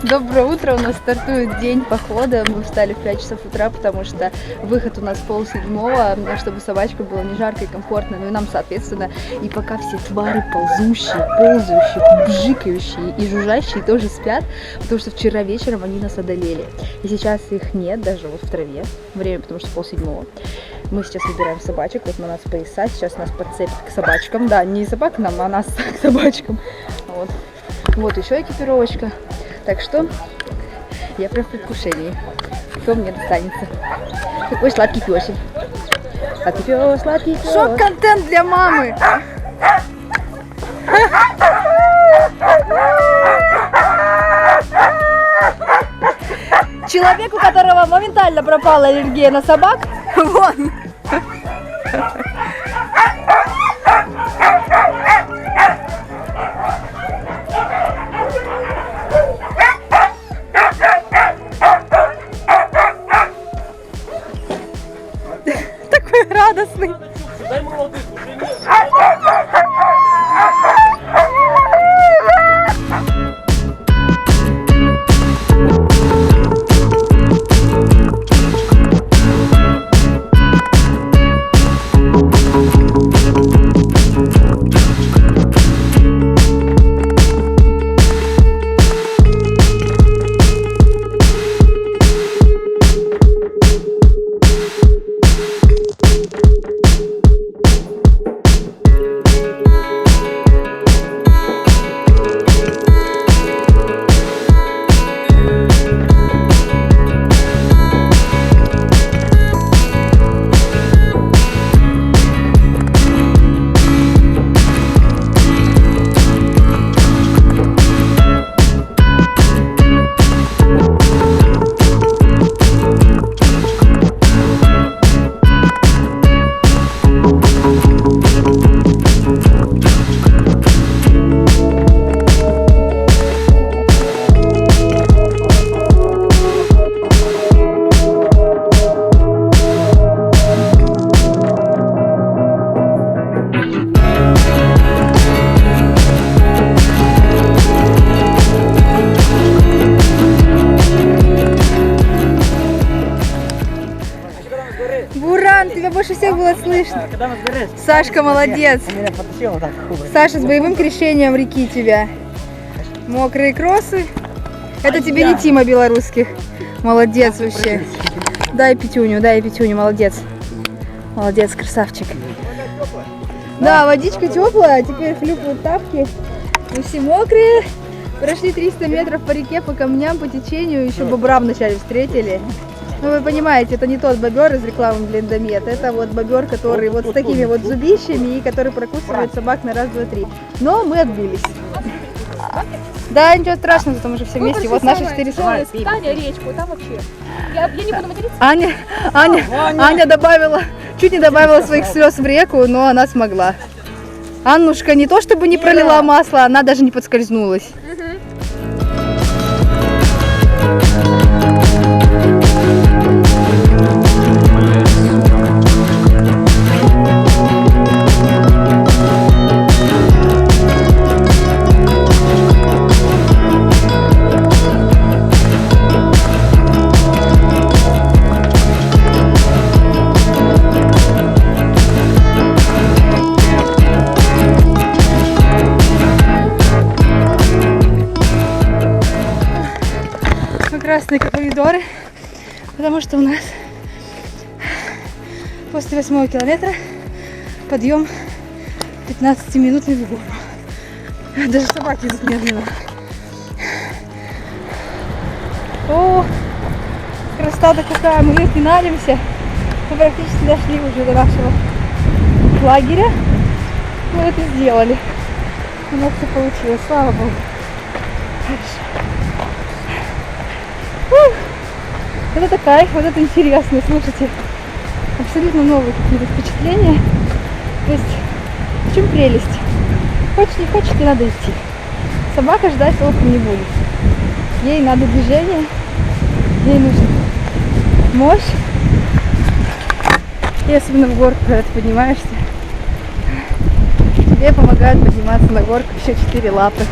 Доброе утро, у нас стартует день похода, мы встали в 5 часов утра, потому что выход у нас 6:30, чтобы собачке было не жарко и комфортно, ну и нам соответственно. И пока все твари ползущие, ползающие, бжикающие и жужжащие тоже спят, потому что вчера вечером они нас одолели. И сейчас их нет, даже вот в траве, время потому что 6:30. Мы сейчас выбираем собачек, вот на нас пояса, сейчас нас подцепят к собачкам, да, не собак к нам, а нас к собачкам. Вот еще экипировочка. Так что я прям в предвкушении, кто мне достанется. Какой сладкий песик. Сладкий пес, сладкий пес. Шок-контент для мамы. Человек, у которого моментально пропала аллергия на собак, вон. Такой радостный. Буран, тебя больше всех было слышно. Сашка молодец. Саша с боевым крещением реки тебя. Мокрые кроссы. Это тебе не Тима белорусских. Молодец вообще. Дай пятюню, молодец. Молодец, красавчик. Да, водичка теплая, теперь хлюпают тапки. Мы все мокрые. Прошли 300 метров по реке, по камням, по течению. Еще бобра вначале встретили. Ну, вы понимаете, это не тот бобер из рекламы Блиндомет, это вот бобер, который вот с такими вот зубищами и который прокусывает собак на раз, два, три. Но мы отбились. Да, ничего страшного, потому что все вместе. Вот наши 4 слова. Таня, речку, там вообще. Я не буду материться. Аня добавила, чуть не добавила своих слез в реку, но она смогла. Аннушка не то чтобы не пролила масло, она даже не подскользнулась. Красные помидоры, потому что у нас после 8-го километра подъем 15-минутный в гору. Даже собаки идут медленно. О, красота какая, мы финалимся. Мы практически дошли уже до нашего лагеря. Мы это сделали. У нас все получилось, слава богу. Вот это кайф, вот это интересно, слушайте, абсолютно новые какие-то впечатления. То есть, в чем прелесть? Хочешь, не хочешь, тебе надо идти. Собака ждать толком не будет. Ей надо движение, ей нужна мощь. И особенно в горку, когда ты поднимаешься, тебе помогают подниматься на горку еще 4 лапы.